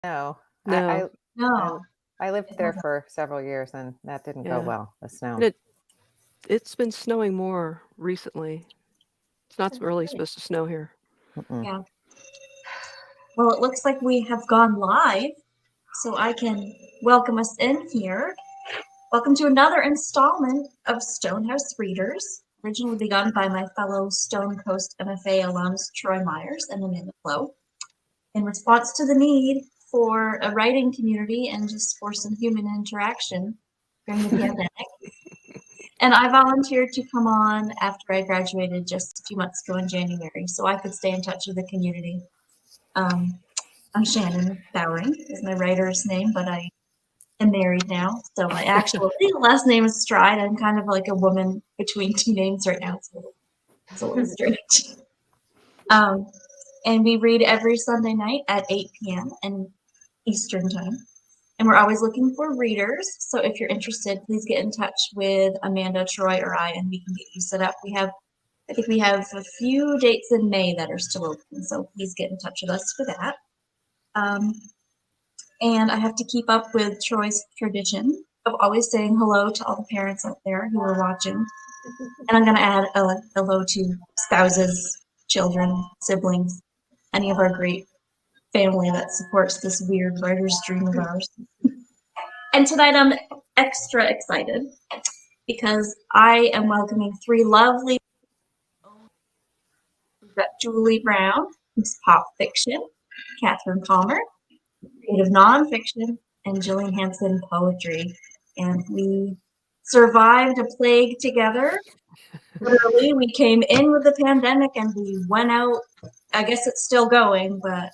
No, No. I No. I lived there for several years and that didn't go Yeah. well, the And snow. it's been snowing more recently. It's not really Great. supposed to snow here. Mm-mm. Yeah. Well, it looks like we have gone live, so I can welcome us in here. Welcome to another installment of Stonehouse Readers, originally begun by my fellow Stonecoast MFA alums Troy Myers and Amanda Flo, in response to the need for a writing community and just for some human interaction during the pandemic. And I volunteered to come on after I graduated just a few months ago in January, so I could stay in touch with the community. Um, I'm Shannon Bowering is my writer's name, but I am married now, so my actual legal last name is Stride. I'm kind of like a woman between two names right now, so it's a little strange. Um, and we read every Sunday night at 8 p.m. and Eastern time. And we're always looking for readers. So if you're interested, please get in touch with Amanda, Troy, or I, and we can get you set up. I think we have a few dates in May that are still open. So please get in touch with us for that. Um, and I have to keep up with Troy's tradition of always saying hello to all the parents out there who are watching. And I'm going to add a hello to spouses, children, siblings, any of our great family that supports this weird writer's dream of ours. And tonight I'm extra excited because I am welcoming three lovely. We've got Julie Brown, who's pop fiction, Catherine Palmer, creative nonfiction, and Jillian Hanson poetry. And we survived a plague together. Literally, we came in with the pandemic and we went out. I guess it's still going, but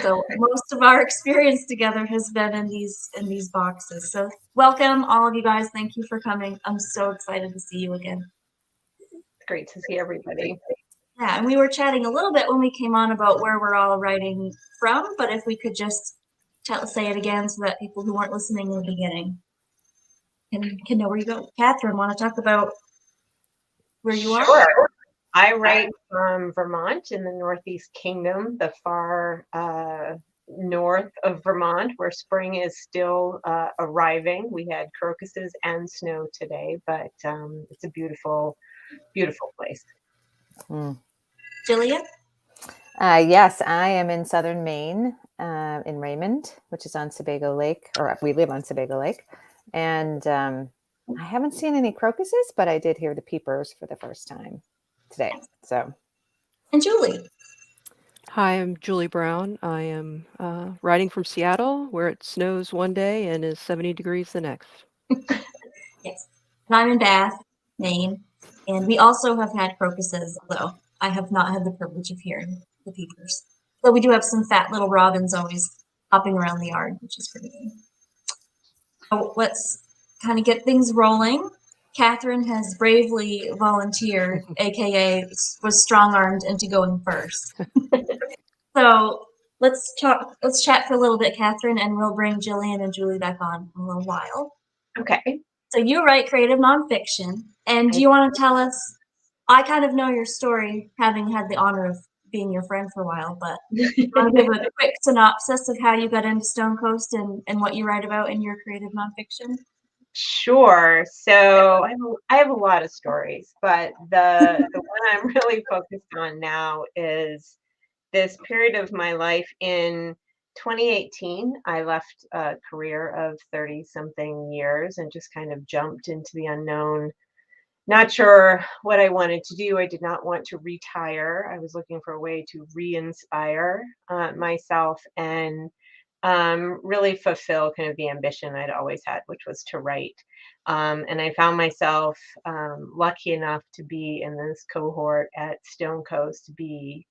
so most of our experience together has been in these boxes. So welcome all of you guys. Thank you for coming. I'm so excited to see you again. Great to see everybody. Yeah, and we were chatting a little bit when we came on about where we're all writing from, but if we could just say it again so that people who weren't listening in the beginning can know where you go. Catherine, want to talk about where you are? Sure. I write from Vermont in the Northeast Kingdom, the far north of Vermont, where spring is still arriving. We had crocuses and snow today, but it's a beautiful, beautiful place. Mm. Jillian? Yes, I am in southern Maine, in Raymond, which is on Sebago Lake, or we live on Sebago Lake. And I haven't seen any crocuses, but I did hear the peepers for the first time today. So, And Julie? Hi, I'm Julie Brown. I am writing from Seattle, where it snows one day and is 70 degrees the next. Yes. And I'm in Bath, Maine. And we also have had crocuses, although I have not had the privilege of hearing the peepers. Though we do have some fat little robins always hopping around the yard, which is pretty good. So let's kind of get things rolling. Catherine has bravely volunteered, aka was strong-armed into going first. So let's chat for a little bit, Catherine, and we'll bring Jillian and Julie back on in a little while. Okay. So you write creative nonfiction, and do you want to tell us? I kind of know your story, having had the honor of being your friend for a while, but I'll give a quick synopsis of how you got into Stonecoast and what you write about in your creative nonfiction. Sure. So I have a lot of stories, but the one I'm really focused on now is this period of my life in 2018. I left a career of 30 something years and just kind of jumped into the unknown. Not sure what I wanted to do. I did not want to retire. I was looking for a way to re-inspire myself and really fulfill kind of the ambition I'd always had, which was to write. And I found myself lucky enough to be in this cohort at Stonecoast, to be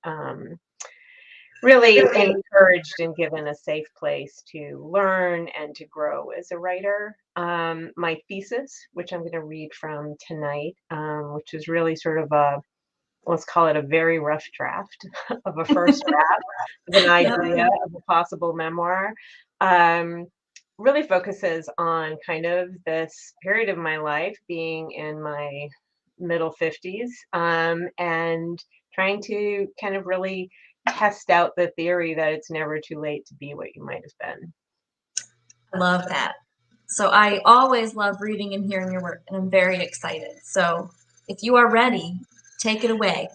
really encouraged and given a safe place to learn and to grow as a writer. My thesis, which I'm going to read from tonight, which is really sort of let's call it a very rough draft of a first draft of an idea of a possible memoir, really focuses on kind of this period of my life, being in my middle 50s, and trying to kind of really test out the theory that it's never too late to be what you might have been. I love that. So I always love reading and hearing your work, and I'm very excited. So if you are ready, take it away.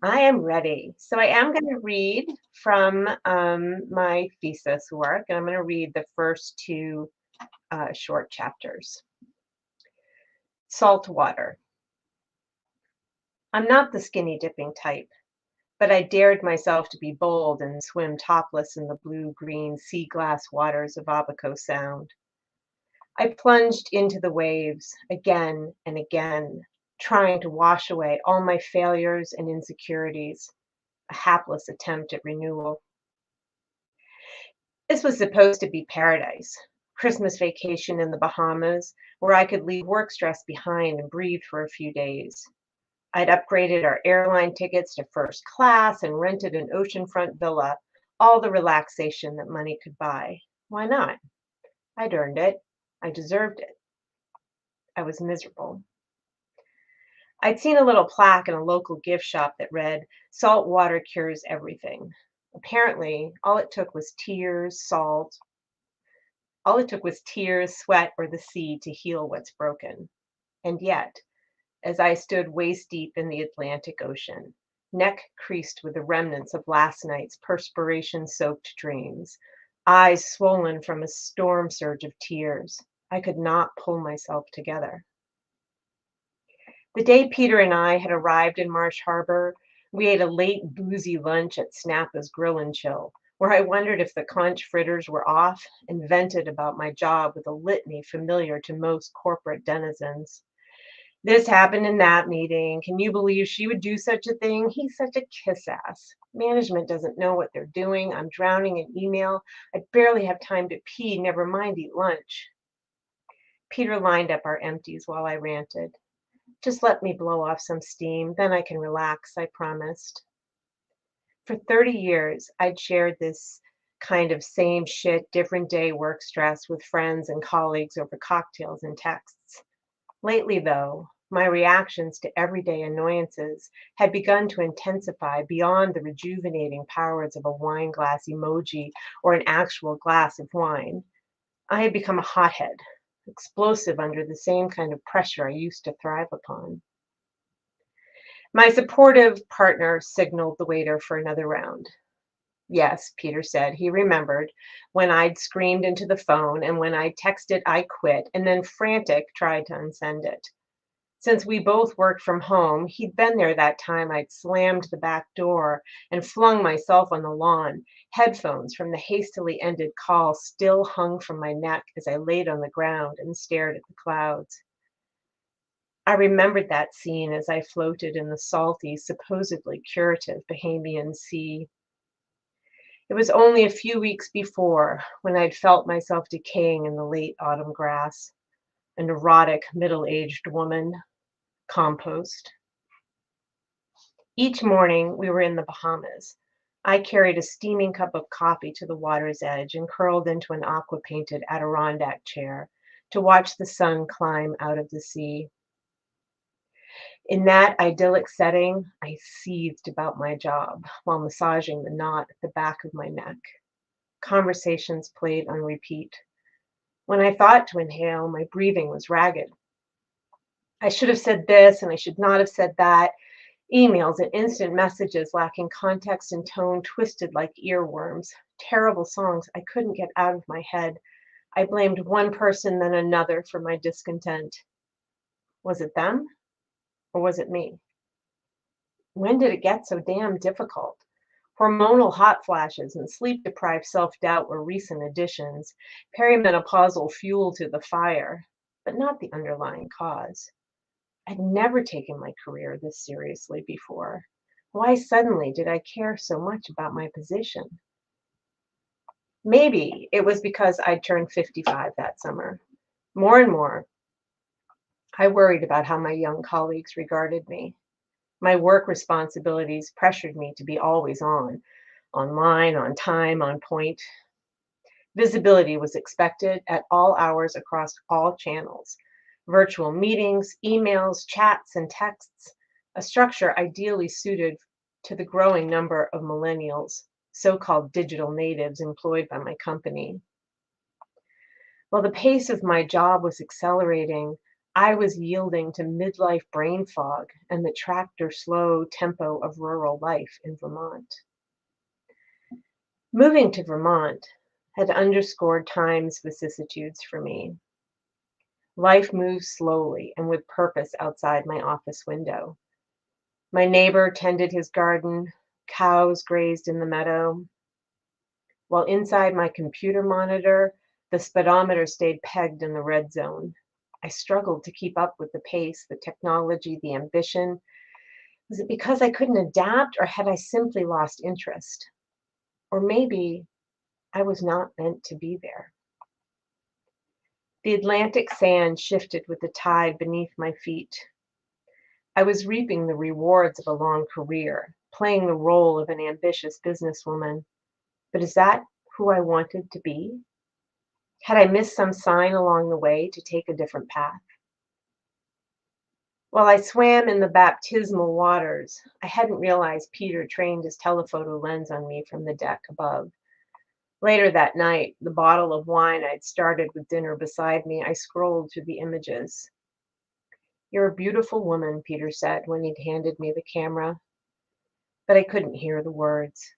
I am ready. So I am going to read from my thesis work, and I'm going to read the first two short chapters. Salt water. I'm not the skinny dipping type, but I dared myself to be bold and swim topless in the blue-green sea glass waters of Abaco Sound. I plunged into the waves again and again, trying to wash away all my failures and insecurities, a hapless attempt at renewal. This was supposed to be paradise, Christmas vacation in the Bahamas, where I could leave work stress behind and breathe for a few days. I'd upgraded our airline tickets to first class and rented an oceanfront villa, all the relaxation that money could buy. Why not? I'd earned it. I deserved it. I was miserable. I'd seen a little plaque in a local gift shop that read, "Salt water cures everything." Apparently, all it took was tears, sweat, or the sea to heal what's broken. And yet, as I stood waist deep in the Atlantic Ocean, neck creased with the remnants of last night's perspiration-soaked dreams, eyes swollen from a storm surge of tears, I could not pull myself together. The day Peter and I had arrived in Marsh Harbor, we ate a late boozy lunch at Snappa's Grill and Chill, where I wondered if the conch fritters were off and vented about my job with a litany familiar to most corporate denizens. This happened in that meeting. Can you believe she would do such a thing? He's such a kiss ass. Management doesn't know what they're doing. I'm drowning in email. I barely have time to pee, never mind eat lunch. Peter lined up our empties while I ranted. Just let me blow off some steam, then I can relax, I promised. For 30 years, I'd shared this kind of same shit, different day work stress with friends and colleagues over cocktails and texts. Lately, though, my reactions to everyday annoyances had begun to intensify beyond the rejuvenating powers of a wine glass emoji or an actual glass of wine. I had become a hothead, explosive under the same kind of pressure I used to thrive upon. My supportive partner signaled the waiter for another round. Yes, Peter said, he remembered when I'd screamed into the phone and when I texted I quit and then frantic tried to unsend it. Since we both worked from home, he'd been there that time I'd slammed the back door and flung myself on the lawn. Headphones from the hastily ended call still hung from my neck as I laid on the ground and stared at the clouds. I remembered that scene as I floated in the salty, supposedly curative Bahamian sea. It was only a few weeks before when I'd felt myself decaying in the late autumn grass, a neurotic, middle-aged woman. Compost. Each morning we were in the Bahamas. I carried a steaming cup of coffee to the water's edge and curled into an aqua-painted Adirondack chair to watch the sun climb out of the sea. In that idyllic setting, I seethed about my job while massaging the knot at the back of my neck. Conversations played on repeat. When I thought to inhale, my breathing was ragged. I should have said this and I should not have said that. Emails and instant messages lacking context and tone, twisted like earworms. Terrible songs I couldn't get out of my head. I blamed one person then another for my discontent. Was it them or was it me? When did it get so damn difficult? Hormonal hot flashes and sleep-deprived self-doubt were recent additions, perimenopausal fuel to the fire, but not the underlying cause. I'd never taken my career this seriously before. Why suddenly did I care so much about my position? Maybe it was because I'd turned 55 that summer. More and more, I worried about how my young colleagues regarded me. My work responsibilities pressured me to be always on, online, on time, on point. Visibility was expected at all hours across all channels. Virtual meetings, emails, chats, and texts, a structure ideally suited to the growing number of millennials, so-called digital natives employed by my company. While the pace of my job was accelerating, I was yielding to midlife brain fog and the tractor slow tempo of rural life in Vermont. Moving to Vermont had underscored time's vicissitudes for me. Life moves slowly and with purpose outside my office window. My neighbor tended his garden, cows grazed in the meadow, while inside my computer monitor, the speedometer stayed pegged in the red zone. I struggled to keep up with the pace, the technology, the ambition. Was it because I couldn't adapt, or had I simply lost interest? Or maybe I was not meant to be there. The Atlantic sand shifted with the tide beneath my feet. I was reaping the rewards of a long career, playing the role of an ambitious businesswoman. But is that who I wanted to be? Had I missed some sign along the way to take a different path? While I swam in the baptismal waters, I hadn't realized Peter trained his telephoto lens on me from the deck above. Later that night, the bottle of wine I'd started with dinner beside me, I scrolled through the images. "You're a beautiful woman," Peter said when he'd handed me the camera, but I couldn't hear the words.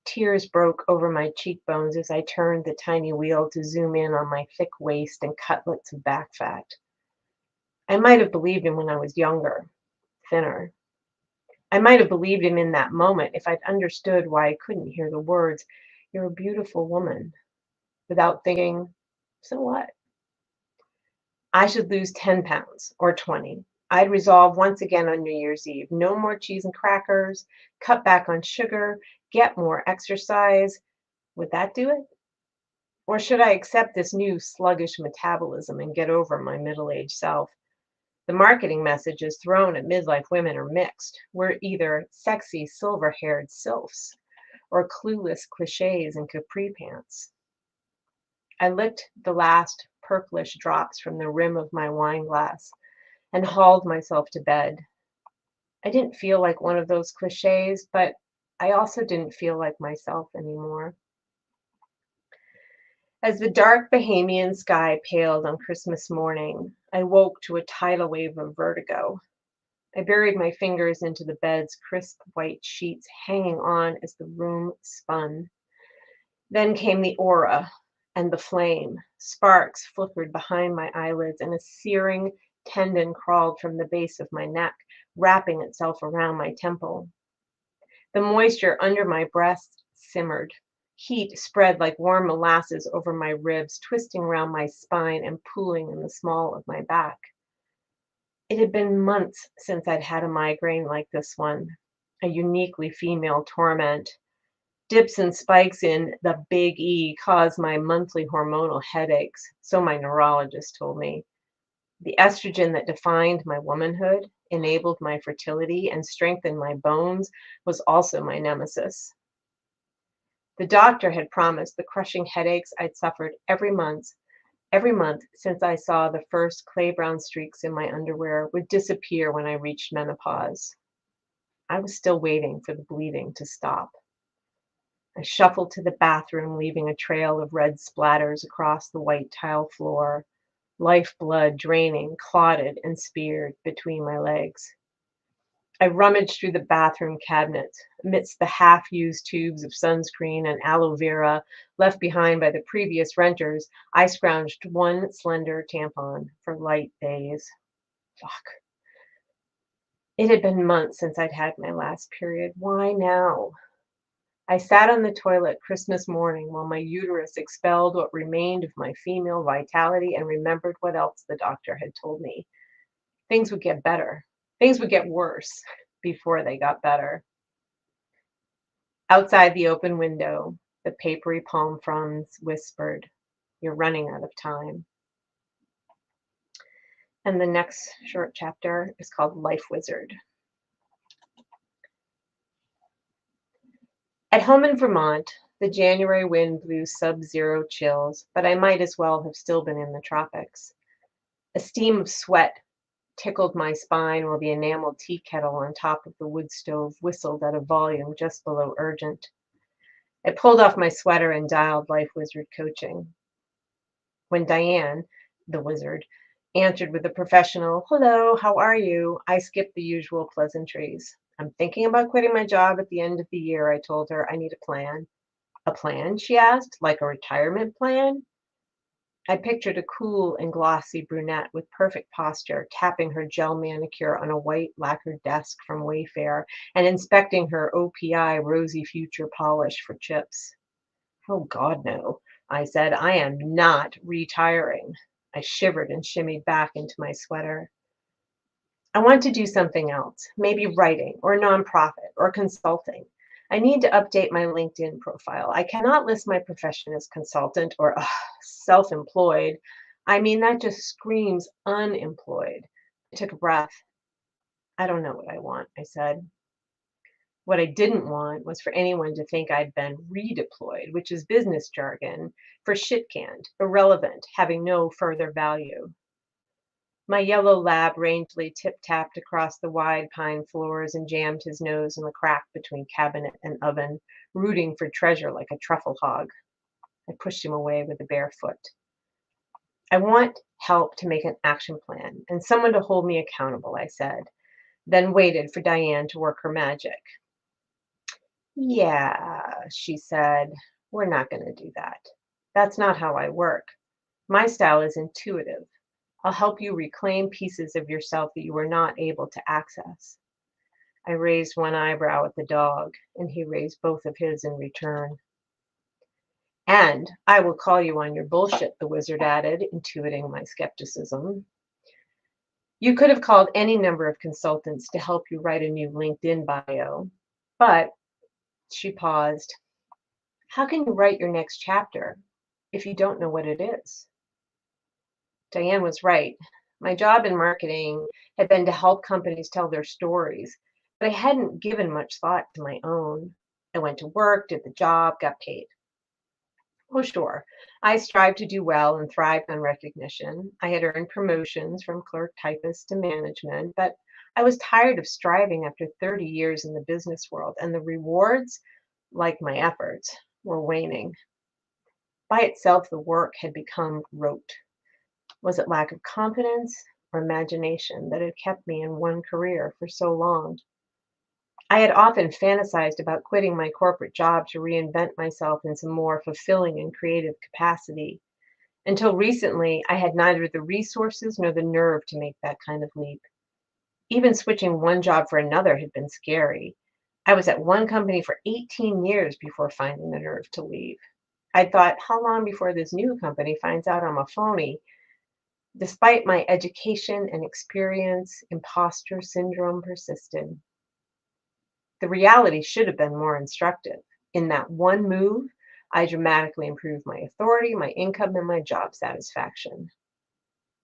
Tears broke over my cheekbones as I turned the tiny wheel to zoom in on my thick waist and cutlets of back fat. I might have believed him when I was younger, thinner. I might have believed him in that moment if I'd understood why I couldn't hear the words, "You're a beautiful woman," without thinking, so what? I should lose 10 pounds or 20. I'd resolve once again on New Year's Eve, no more cheese and crackers, cut back on sugar, get more exercise. Would that do it? Or should I accept this new sluggish metabolism and get over my middle-aged self? The marketing messages thrown at midlife women are mixed. We're either sexy, silver-haired sylphs or clueless cliches in capri pants. I licked the last purplish drops from the rim of my wine glass and hauled myself to bed. I didn't feel like one of those cliches, but I also didn't feel like myself anymore. As the dark Bahamian sky paled on Christmas morning, I woke to a tidal wave of vertigo. I buried my fingers into the bed's crisp white sheets, hanging on as the room spun. Then came the aura and the flame. Sparks flickered behind my eyelids, and a searing tendon crawled from the base of my neck, wrapping itself around my temple. The moisture under my breast simmered. Heat spread like warm molasses over my ribs, twisting around my spine and pooling in the small of my back. It had been months since I'd had a migraine like this one, a uniquely female torment. Dips and spikes in the big E caused my monthly hormonal headaches, so my neurologist told me. The estrogen that defined my womanhood, enabled my fertility, and strengthened my bones was also my nemesis. The doctor had promised the crushing headaches I'd suffered every month since I saw the first clay brown streaks in my underwear would disappear when I reached menopause. I was still waiting for the bleeding to stop. I shuffled to the bathroom, leaving a trail of red splatters across the white tile floor, lifeblood draining, clotted, and speared between my legs. I rummaged through the bathroom cabinet. Amidst the half-used tubes of sunscreen and aloe vera left behind by the previous renters, I scrounged one slender tampon for light days. Fuck. It had been months since I'd had my last period. Why now? I sat on the toilet Christmas morning while my uterus expelled what remained of my female vitality and remembered what else the doctor had told me. Things would get better. Things would get worse before they got better. Outside the open window, the papery palm fronds whispered, "You're running out of time." And the next short chapter is called Life Wizard. At home in Vermont, the January wind blew sub-zero chills, but I might as well have still been in the tropics. A steam of sweat tickled my spine while the enameled tea kettle on top of the wood stove whistled at a volume just below urgent. I pulled off my sweater and dialed Life Wizard coaching. When Diane, the wizard, answered with a professional, "Hello, how are you?" I skipped the usual pleasantries. "I'm thinking about quitting my job at the end of the year," I told her. "I need a plan." "A plan?" she asked. "Like a retirement plan?" I pictured a cool and glossy brunette with perfect posture, tapping her gel manicure on a white lacquered desk from Wayfair and inspecting her OPI Rosy Future polish for chips. "Oh, God, no," I said. "I am not retiring." I shivered and shimmied back into my sweater. "I want to do something else, maybe writing or nonprofit or consulting. I need to update my LinkedIn profile. I cannot list my profession as consultant or self-employed. I mean, that just screams unemployed." I took a breath. "I don't know what I want," I said. What I didn't want was for anyone to think I'd been redeployed, which is business jargon for shit-canned, irrelevant, having no further value. My yellow lab rangely tip-tapped across the wide pine floors and jammed his nose in the crack between cabinet and oven, rooting for treasure like a truffle hog. I pushed him away with a bare foot. "I want help to make an action plan and someone to hold me accountable," I said, then waited for Diane to work her magic. "Yeah," she said, "we're not going to do that. That's not how I work. My style is intuitive. I'll help you reclaim pieces of yourself that you were not able to access." I raised one eyebrow at the dog, and he raised both of his in return. "And I will call you on your bullshit," the wizard added, intuiting my skepticism. "You could have called any number of consultants to help you write a new LinkedIn bio, but," she paused, "how can you write your next chapter if you don't know what it is?" Diane was right. My job in marketing had been to help companies tell their stories, but I hadn't given much thought to my own. I went to work, did the job, got paid. Oh, sure, I strived to do well and thrived on recognition. I had earned promotions from clerk typist to management, but I was tired of striving after 30 years in the business world, and the rewards, like my efforts, were waning. By itself, the work had become rote. Was it lack of confidence or imagination that had kept me in one career for so long? I had often fantasized about quitting my corporate job to reinvent myself in some more fulfilling and creative capacity. Until recently, I had neither the resources nor the nerve to make that kind of leap. Even switching one job for another had been scary. I was at one company for 18 years before finding the nerve to leave. I thought, how long before this new company finds out I'm a phony? Despite my education and experience, imposter syndrome persisted. The reality should have been more instructive. In that one move, I dramatically improved my authority, my income, and my job satisfaction.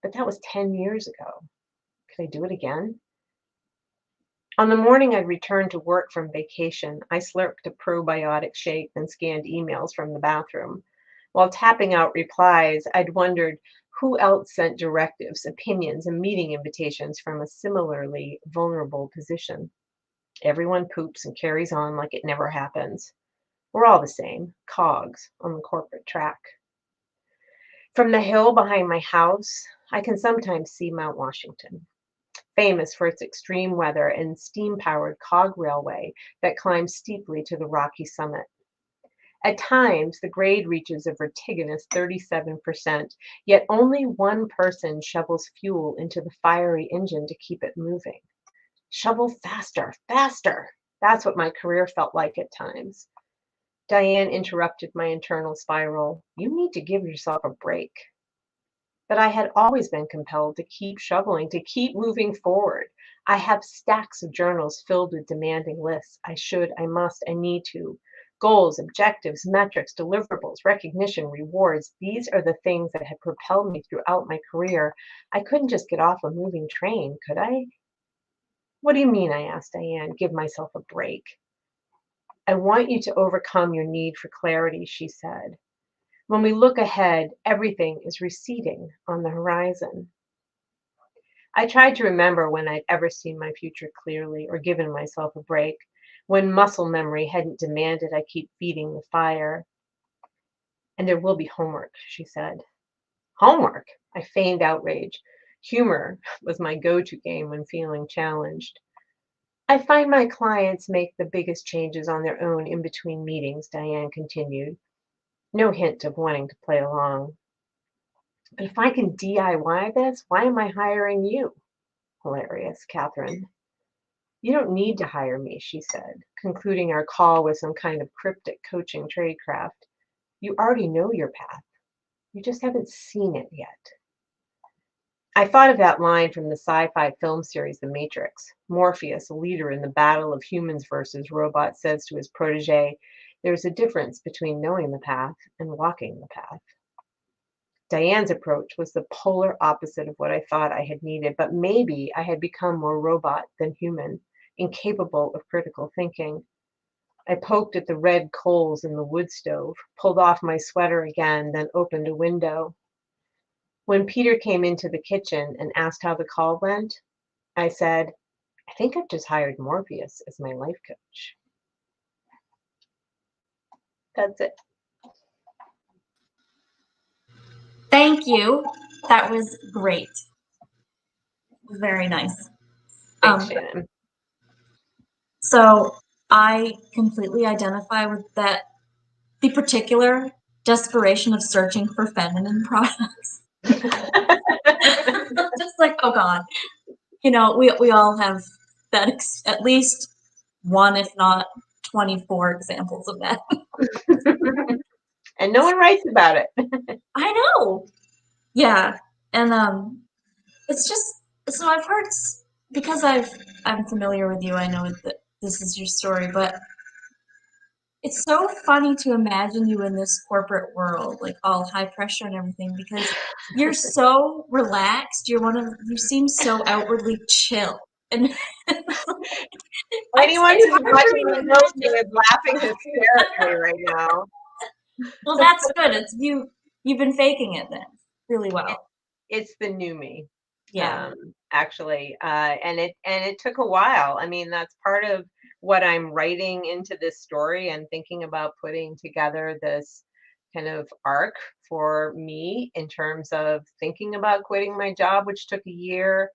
But that was 10 years ago. Could I do it again? On the morning I returned to work from vacation, I slurped a probiotic shake and scanned emails from the bathroom. While tapping out replies, I'd wondered who else sent directives, opinions, and meeting invitations from a similarly vulnerable position. Everyone poops and carries on like it never happens. We're all the same, cogs on the corporate track. From the hill behind my house, I can sometimes see Mount Washington, famous for its extreme weather and steam-powered cog railway that climbs steeply to the rocky summit. At times, the grade reaches a vertiginous 37%, yet only one person shovels fuel into the fiery engine to keep it moving. Shovel faster, faster. That's what my career felt like at times. Diane interrupted my internal spiral. You need to give yourself a break. But I had always been compelled to keep shoveling, to keep moving forward. I have stacks of journals filled with demanding lists. I should, I must, I need to. Goals, objectives, metrics, deliverables, recognition, rewards. These are the things that had propelled me throughout my career. I couldn't just get off a moving train, could I? What do you mean, I asked Diane, give myself a break? I want you to overcome your need for clarity, she said. When we look ahead, everything is receding on the horizon. I tried to remember when I'd ever seen my future clearly or given myself a break, when muscle memory hadn't demanded I keep feeding the fire. And there will be homework, she said. Homework? I feigned outrage. Humor was my go-to game when feeling challenged. I find my clients make the biggest changes on their own in between meetings, Diane continued. No hint of wanting to play along. But if I can DIY this, why am I hiring you? Hilarious, Catherine. You don't need to hire me, she said, concluding our call with some kind of cryptic coaching tradecraft. You already know your path. You just haven't seen it yet. I thought of that line from the sci-fi film series The Matrix. Morpheus, a leader in the battle of humans versus robots, says to his protege, there's a difference between knowing the path and walking the path. Diane's approach was the polar opposite of what I thought I had needed, but maybe I had become more robot than human, incapable of critical thinking. I poked at the red coals in the wood stove, pulled off my sweater again, then opened a window. When Peter came into the kitchen and asked how the call went, I said, I think I've just hired Morpheus as my life coach. That's it. Thank you. That was great. Very nice. Thanks, Shannon. So I completely identify with that, the particular desperation of searching for feminine products. Just like, oh God, you know, we all have that, at least one, if not 24 examples of that. And no one writes about it. I know. Yeah. And it's just, so I've heard, because I'm familiar with you, I know that this is your story, but it's so funny to imagine you in this corporate world, like all high pressure and everything, because you're so relaxed. You seem so outwardly chill. And anyone it's who's hard for watching me the to notes imagine. is laughing hysterically right now. Well, that's good. It's you've been faking it then really well. It's the new me. Yeah. Actually, and it took a while. I mean, that's part of what I'm writing into this story and thinking about putting together this kind of arc for me in terms of thinking about quitting my job, which took a year,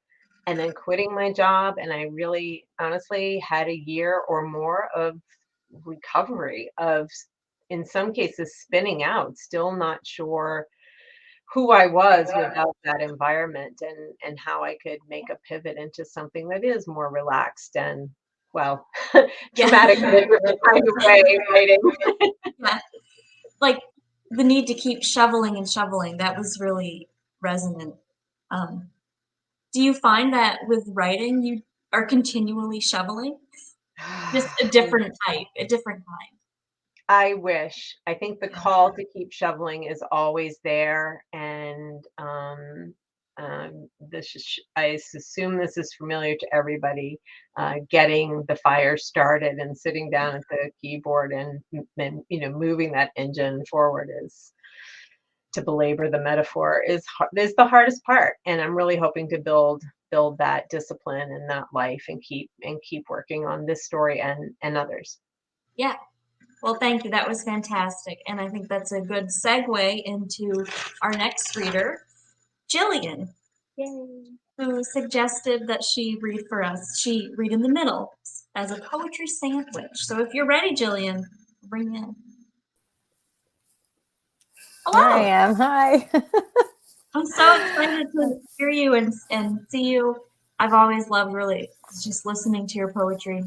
and then quitting my job. And I really honestly had a year or more of recovery, of in some cases spinning out, still not sure who I was without that environment, and how I could make a pivot into something that is more relaxed and, well, dramatic in a different kind of way, writing. Yeah. Like the need to keep shoveling and shoveling, that was really resonant. Do you find that with writing you are continually shoveling? Just a different type, a different kind. I wish. I think the call to keep shoveling is always there, and this is, I assume this is familiar to everybody. Getting the fire started and sitting down at the keyboard and moving that engine forward is, to belabor the metaphor, is the hardest part. And I'm really hoping to build that discipline and that life and keep working on this story and others. Yeah. Well, thank you. That was fantastic. And I think that's a good segue into our next reader, Jillian, who suggested that she read for us. She read in the middle as a poetry sandwich. So if you're ready, Jillian, bring in. Here I Hello. am. Hi. I'm so excited to hear you and see you. I've always loved really just listening to your poetry.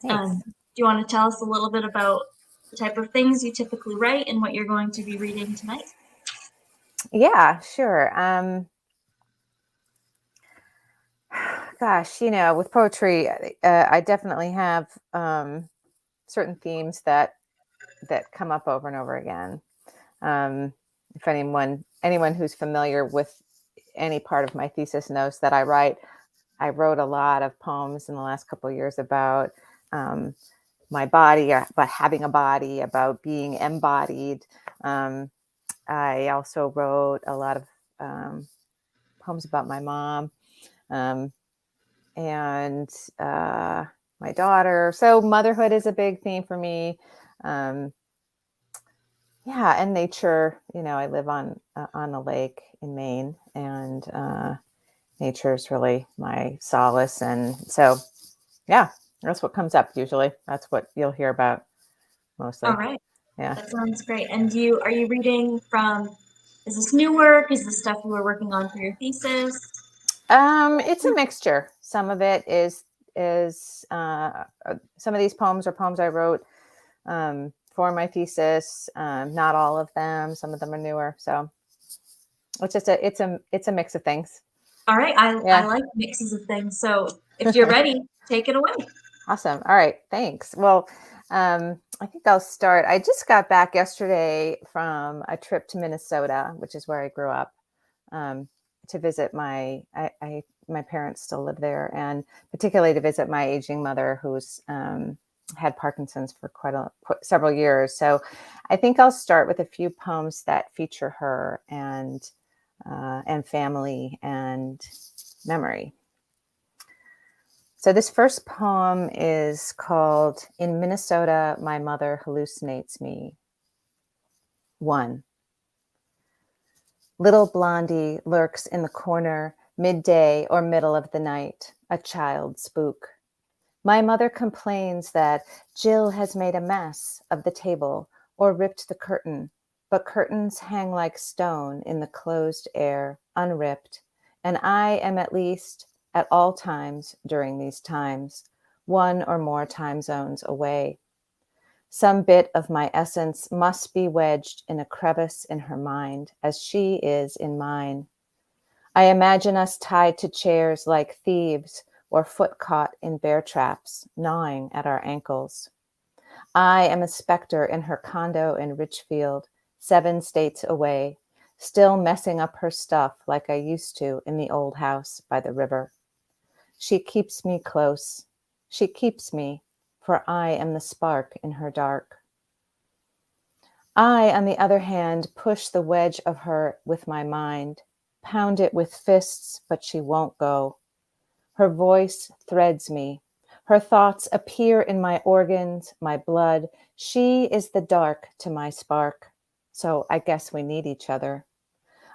Thanks. Do you want to tell us a little bit about the type of things you typically write and what you're going to be reading tonight? Yeah, sure. Gosh, with poetry, I definitely have certain themes that come up over and over again. If anyone who's familiar with any part of my thesis knows that I wrote a lot of poems in the last couple of years about my body, about having a body, about being embodied. I also wrote a lot of poems about my mom. Um, and my daughter. So motherhood is a big theme for me. Um, yeah, and nature. I live on a lake in Maine, and nature is really my solace. And so, yeah, that's what comes up usually. That's what you'll hear about mostly. All right. Yeah. That sounds great. And are you reading from, is this new work? Is this stuff you were working on for your thesis? It's a mixture. Some of it is some of these poems are poems I wrote for my thesis. Not all of them. Some of them are newer. So it's just it's a mix of things. All right. I Yeah. like mixes of things. So if you're ready, take it away. Awesome. All right. Thanks. Well, I think I'll start. I just got back yesterday from a trip to Minnesota, which is where I grew up, to visit my parents still live there, and particularly to visit my aging mother, who's had Parkinson's for several years. So I think I'll start with a few poems that feature her and family and memory. So this first poem is called "In Minnesota, My Mother Hallucinates Me." 1. Little Blondie lurks in the corner, midday or middle of the night, a child spook. My mother complains that Jill has made a mess of the table or ripped the curtain, but curtains hang like stone in the closed air, unripped, and I am at least at all times during these times, one or more time zones away. Some bit of my essence must be wedged in a crevice in her mind, as she is in mine. I imagine us tied to chairs like thieves or foot caught in bear traps, gnawing at our ankles. I am a specter in her condo in Richfield, 7 states away, still messing up her stuff like I used to in the old house by the river. She keeps me close. She keeps me, for I am the spark in her dark. I, on the other hand, push the wedge of her with my mind, pound it with fists, but she won't go. Her voice threads me. Her thoughts appear in my organs, my blood. She is the dark to my spark. So I guess we need each other.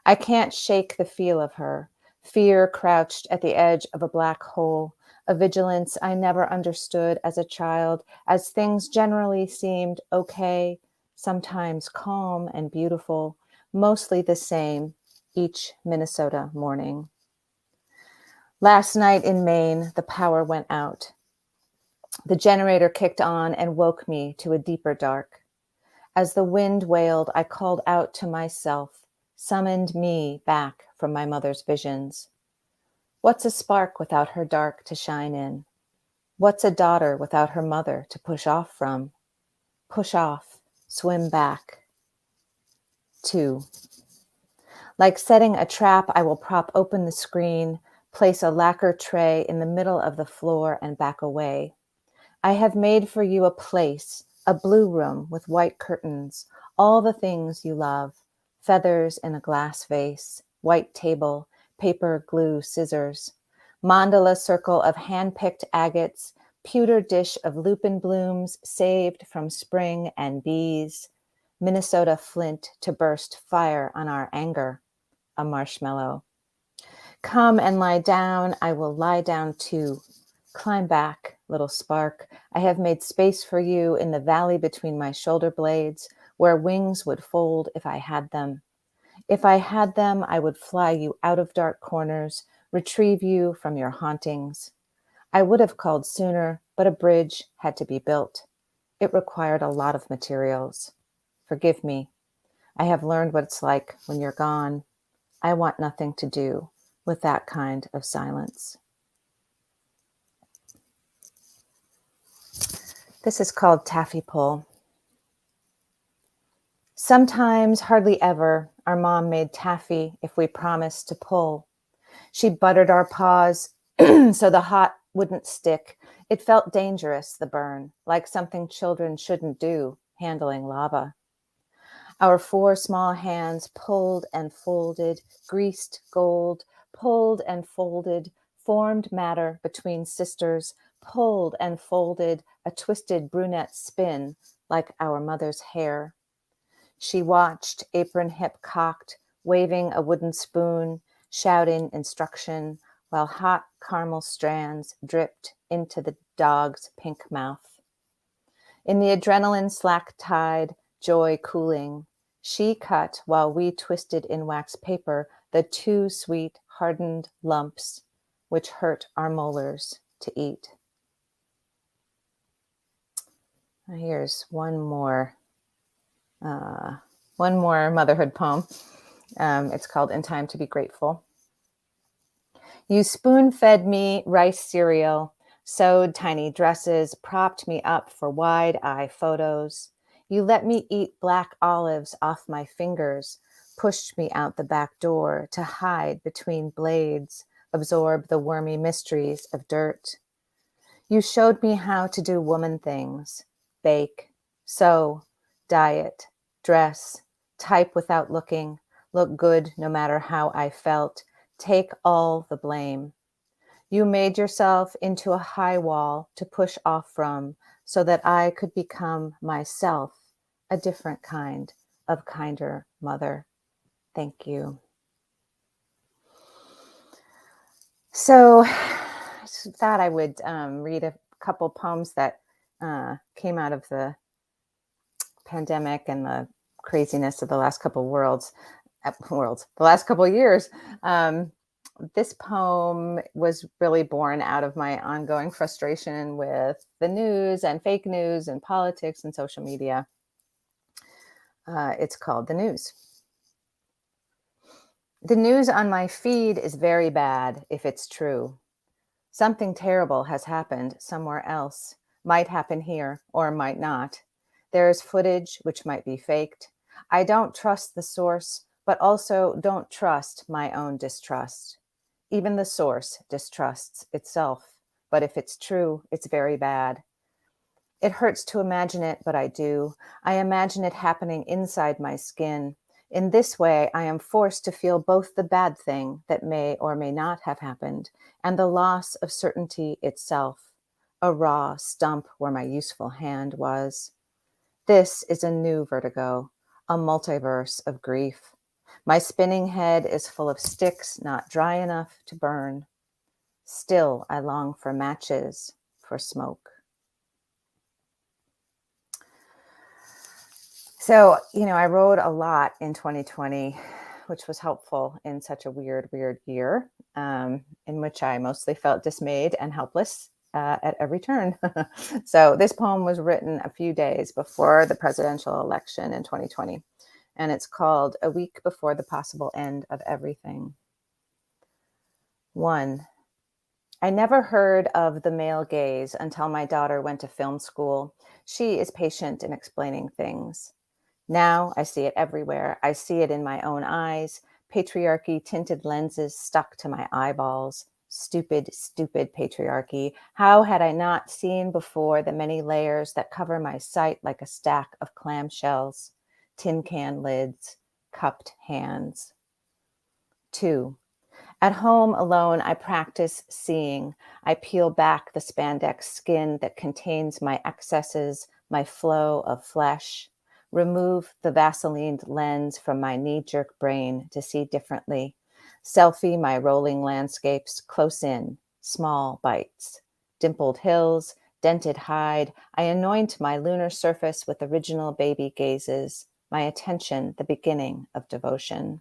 I can't shake the feel of her. Fear crouched at the edge of a black hole, a vigilance I never understood as a child, as things generally seemed okay, sometimes calm and beautiful, mostly the same each Minnesota morning. Last night in Maine, the power went out. The generator kicked on and woke me to a deeper dark. As the wind wailed, I called out to myself, summoned me back from my mother's visions. What's a spark without her dark to shine in? What's a daughter without her mother to push off from? Push off, swim back. 2. Like setting a trap, I will prop open the screen, place a lacquer tray in the middle of the floor and back away. I have made for you a place, a blue room with white curtains, all the things you love, feathers in a glass vase, white table, paper, glue, scissors, mandala circle of hand-picked agates, pewter dish of lupin blooms saved from spring and bees, Minnesota flint to burst fire on our anger, a marshmallow. Come and lie down, I will lie down too. Climb back, little spark. I have made space for you in the valley between my shoulder blades, where wings would fold if I had them. If I had them, I would fly you out of dark corners, retrieve you from your hauntings. I would have called sooner, but a bridge had to be built. It required a lot of materials. Forgive me. I have learned what it's like when you're gone. I want nothing to do with that kind of silence. This is called Taffy Pull. Sometimes, hardly ever, our mom made taffy if we promised to pull. She buttered our paws so the hot wouldn't stick. It felt dangerous, the burn, like something children shouldn't do, handling lava. Our 4 small hands pulled and folded, greased gold, pulled and folded, formed matter between sisters, pulled and folded a twisted brunette spin like our mother's hair. She watched, apron hip cocked, waving a wooden spoon, shouting instruction, while hot caramel strands dripped into the dog's pink mouth. In the adrenaline slack tide, joy cooling, she cut while we twisted in wax paper the too sweet hardened lumps which hurt our molars to eat. Here's one more motherhood poem. It's called In Time to Be Grateful. You spoon-fed me rice cereal, sewed tiny dresses, propped me up for wide-eye photos. You let me eat black olives off my fingers, pushed me out the back door to hide between blades, absorb the wormy mysteries of dirt. You showed me how to do woman things, bake, sew, diet, dress, type without looking, look good no matter how I felt, take all the blame. You made yourself into a high wall to push off from so that I could become myself, a different kind of kinder mother. Thank you. So I thought I would read a couple poems that came out of the pandemic and the craziness of the last couple the last couple of years. This poem was really born out of my ongoing frustration with the news and fake news and politics and social media. It's called The News. The news on my feed is very bad if it's true. Something terrible has happened somewhere else, might happen here or might not. There is footage which might be faked. I don't trust the source, but also don't trust my own distrust. Even the source distrusts itself, but if it's true, it's very bad. It hurts to imagine it, but I do. I imagine it happening inside my skin. In this way, I am forced to feel both the bad thing that may or may not have happened and the loss of certainty itself, a raw stump where my useful hand was. This is a new vertigo, a multiverse of grief. My spinning head is full of sticks not dry enough to burn. Still, I long for matches, for smoke. So, I wrote a lot in 2020, which was helpful in such a weird year, in which I mostly felt dismayed and helpless at every turn. So this poem was written a few days before the presidential election in 2020, and it's called A Week Before the Possible End of Everything. 1. I never heard of the male gaze until my daughter went to film school. She is patient in explaining things. Now I see it everywhere. I see it in my own eyes, patriarchy tinted lenses stuck to my eyeballs. Stupid, stupid patriarchy. How had I not seen before the many layers that cover my sight like a stack of clamshells, tin can lids, cupped hands? 2. At home alone, I practice seeing. I peel back the spandex skin that contains my excesses, my flow of flesh. Remove the Vaseline lens from my knee-jerk brain to see differently. Selfie my rolling landscapes close in, small bites. Dimpled hills, dented hide. I anoint my lunar surface with original baby gazes. My attention, the beginning of devotion.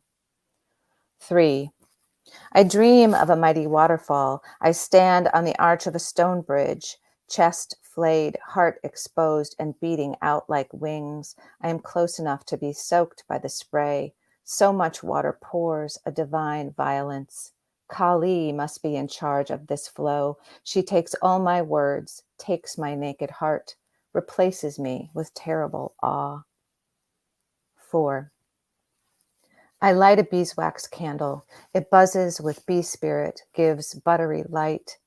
3. I dream of a mighty waterfall. I stand on the arch of a stone bridge, chest flayed, heart exposed and beating out like wings. I am close enough to be soaked by the spray. So much water pours, a divine violence. Kali must be in charge of this flow. She takes all my words, takes my naked heart, replaces me with terrible awe. 4. I light a beeswax candle. It buzzes with bee spirit, gives buttery light.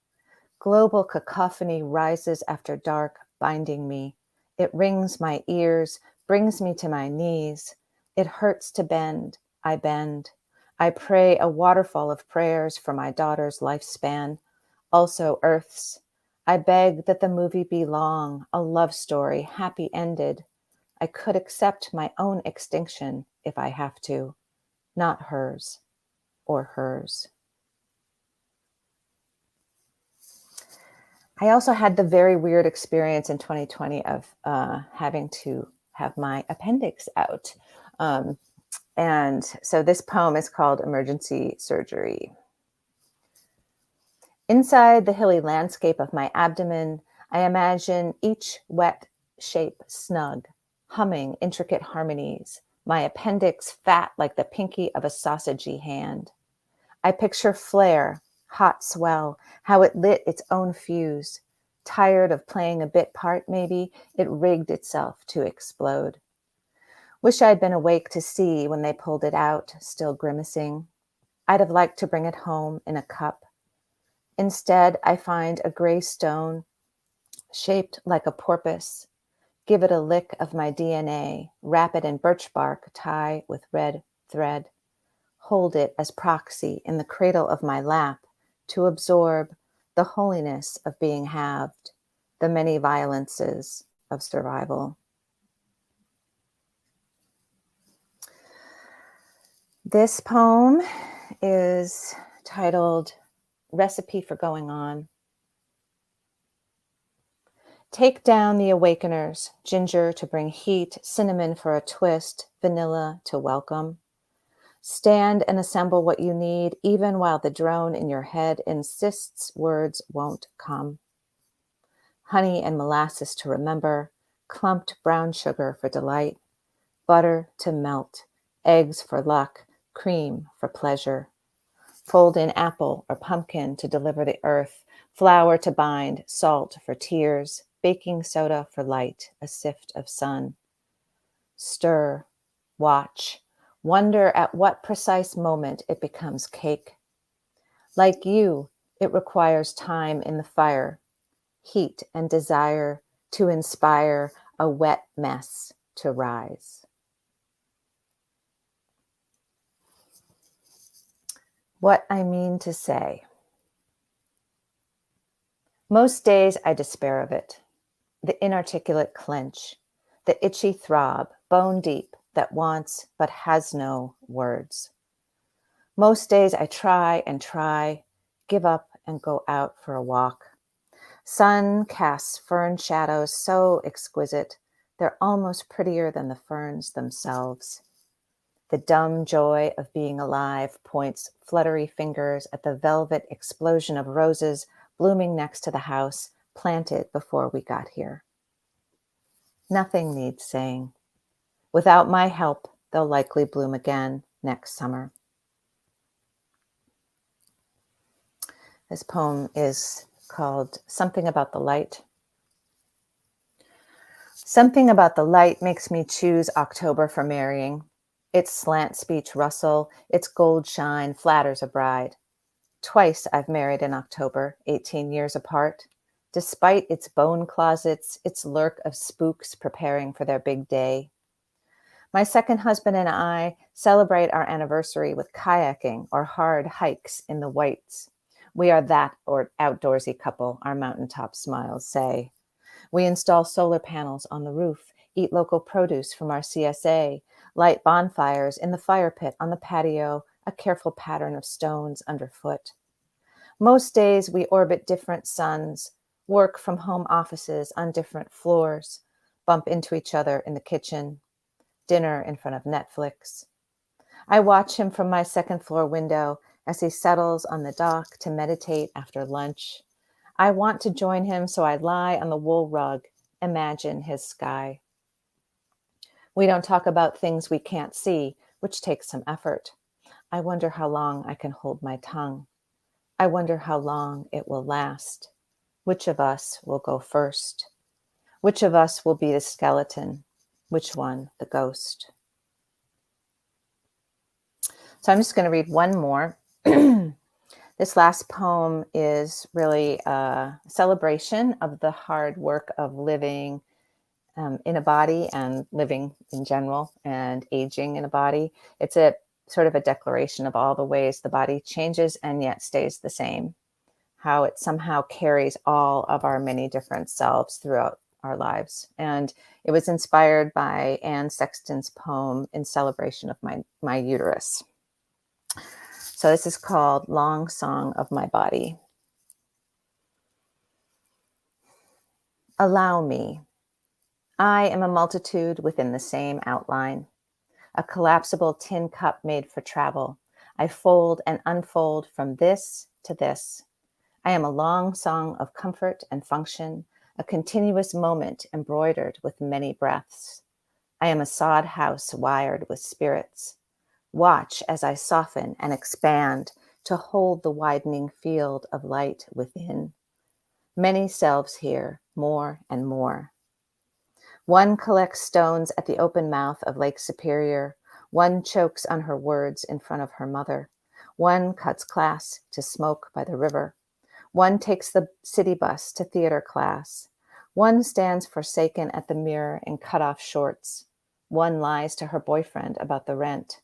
Global cacophony rises after dark, binding me. It rings my ears, brings me to my knees. It hurts to bend. I bend. I pray a waterfall of prayers for my daughter's lifespan. also Earth's. I beg that the movie be long, a love story, happy ended. I could accept my own extinction if I have to, not hers or hers. I also had the very weird experience in 2020 of having to have my appendix out. And so this poem is called Emergency Surgery. Inside the hilly landscape of my abdomen, I imagine each wet shape snug, humming intricate harmonies, my appendix fat like the pinky of a sausagey hand. I picture flare, hot swell, how it lit its own fuse. Tired of playing a bit part, maybe, it rigged itself to explode. Wish I'd been awake to see when they pulled it out, still grimacing. I'd have liked to bring it home in a cup. Instead, I find a gray stone shaped like a porpoise. Give it a lick of my DNA, wrap it in birch bark, tie with red thread. Hold it as proxy in the cradle of my lap to absorb the holiness of being halved, the many violences of survival. This poem is titled Recipe for Going On. Take down the awakeners, ginger to bring heat, cinnamon for a twist, vanilla to welcome. Stand and assemble what you need, even while the drone in your head insists words won't come. Honey and molasses to remember, clumped brown sugar for delight, butter to melt, eggs for luck, cream for pleasure. Fold in apple or pumpkin to deliver the earth, flour to bind, salt for tears, baking soda for light, a sift of sun. Stir, watch, wonder at what precise moment it becomes cake. Like you, it requires time in the fire, heat and desire to inspire a wet mess to rise. What I mean to say. Most days I despair of it. The inarticulate clench, the itchy throb, bone deep, that wants but has no words. Most days I try and try, give up and go out for a walk. Sun casts fern shadows so exquisite, they're almost prettier than the ferns themselves. The dumb joy of being alive points fluttery fingers at the velvet explosion of roses blooming next to the house, planted before we got here. Nothing needs saying. Without my help, they'll likely bloom again next summer. This poem is called Something About the Light. Something about the light makes me choose October for marrying. Its slant speech rustle, its gold shine flatters a bride. Twice I've married in October, 18 years apart. Despite its bone closets, its lurk of spooks preparing for their big day. My second husband and I celebrate our anniversary with kayaking or hard hikes in the whites. We are that or outdoorsy couple, our mountaintop smiles say. We install solar panels on the roof, eat local produce from our CSA, light bonfires in the fire pit on the patio, a careful pattern of stones underfoot. Most days we orbit different suns, work from home offices on different floors, bump into each other in the kitchen, dinner in front of Netflix. I watch him from my second floor window as he settles on the dock to meditate after lunch. I want to join him, so I lie on the wool rug, imagine his sky. We don't talk about things we can't see, which takes some effort. I wonder how long I can hold my tongue. I wonder how long it will last. Which of us will go first? Which of us will be the skeleton? Which one the ghost? So I'm just going to read one more. This last poem is really a celebration of the hard work of living in a body and living in general and aging in a body. It's a sort of a declaration of all the ways the body changes and yet stays the same. how it somehow carries all of our many different selves throughout our lives. And it was inspired by Anne Sexton's poem in celebration of my uterus. So this is called Long Song of My Body. Allow me. I am a multitude within the same outline, a collapsible tin cup made for travel. I fold and unfold from this to this. I am a long song of comfort and function, a continuous moment embroidered with many breaths. I am a sod house wired with spirits. Watch as I soften and expand to hold the widening field of light within. Many selves here, more and more. One collects stones at the open mouth of Lake Superior. One chokes on her words in front of her mother. One cuts class to smoke by the river. One takes the city bus to theater class. One stands forsaken at the mirror in cut-off shorts. One lies to her boyfriend about the rent.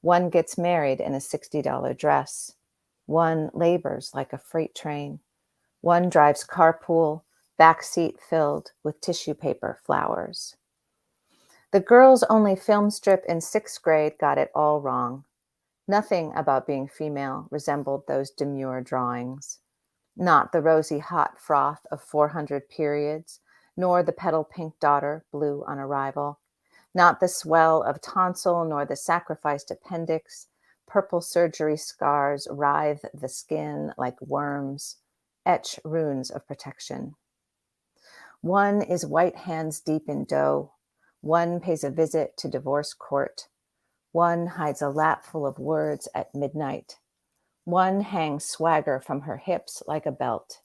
One gets married in a $60 dress. One labors like a freight train. One drives carpool, backseat filled with tissue paper flowers. The girls' only film strip in 6th grade got it all wrong. Nothing about being female resembled those demure drawings. Not the rosy hot froth of 400 periods, nor the petal pink daughter, blue on arrival. Not the swell of tonsil, nor the sacrificed appendix. Purple surgery scars writhe the skin like worms, etch runes of protection. One is white hands deep in dough. One pays a visit to divorce court. One hides a lap full of words at midnight. One hangs swagger from her hips like a belt.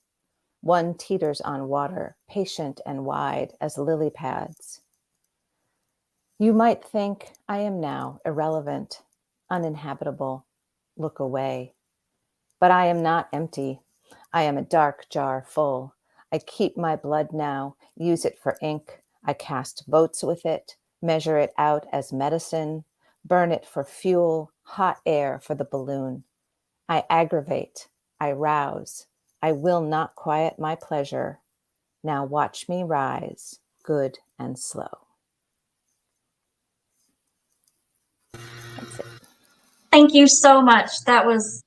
One teeters on water, patient and wide as lily pads. You might think I am now irrelevant, uninhabitable. Look away. But I am not empty. I am a dark jar full. I keep my blood now, use it for ink. I cast votes with it, measure it out as medicine, burn it for fuel, hot air for the balloon. I aggravate, I rouse. I will not quiet my pleasure. Now watch me rise, good and slow. That's it. Thank you so much. That was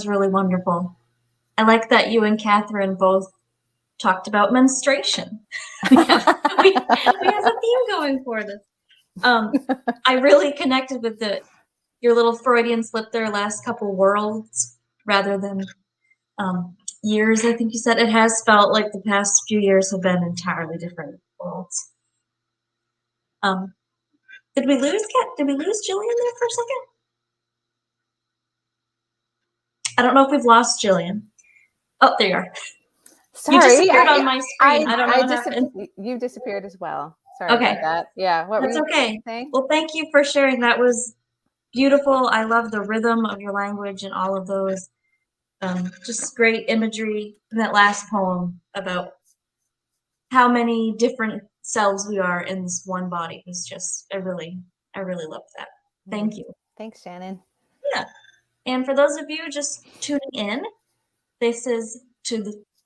really wonderful. I like that you and Catherine both talked about menstruation. we have a theme going for this. I really connected with your little Freudian slip there, last couple worlds rather than years. I think you said it has felt like the past few years have been entirely different worlds. Did we lose Jillian there for a second? I don't know if we've lost Jillian. Oh, there you are. Sorry, you disappeared on my screen. I don't know what happened. You disappeared as well. Sorry Okay. about that. Yeah, what That's were you okay. saying? Well, thank you for sharing. That was beautiful. I love the rhythm of your language and all of those. Just great imagery in that last poem about how many different selves we are in this one body. It's just, I really love that. Thank you. Thanks, Shannon. Yeah. And for those of you just tuning in, this is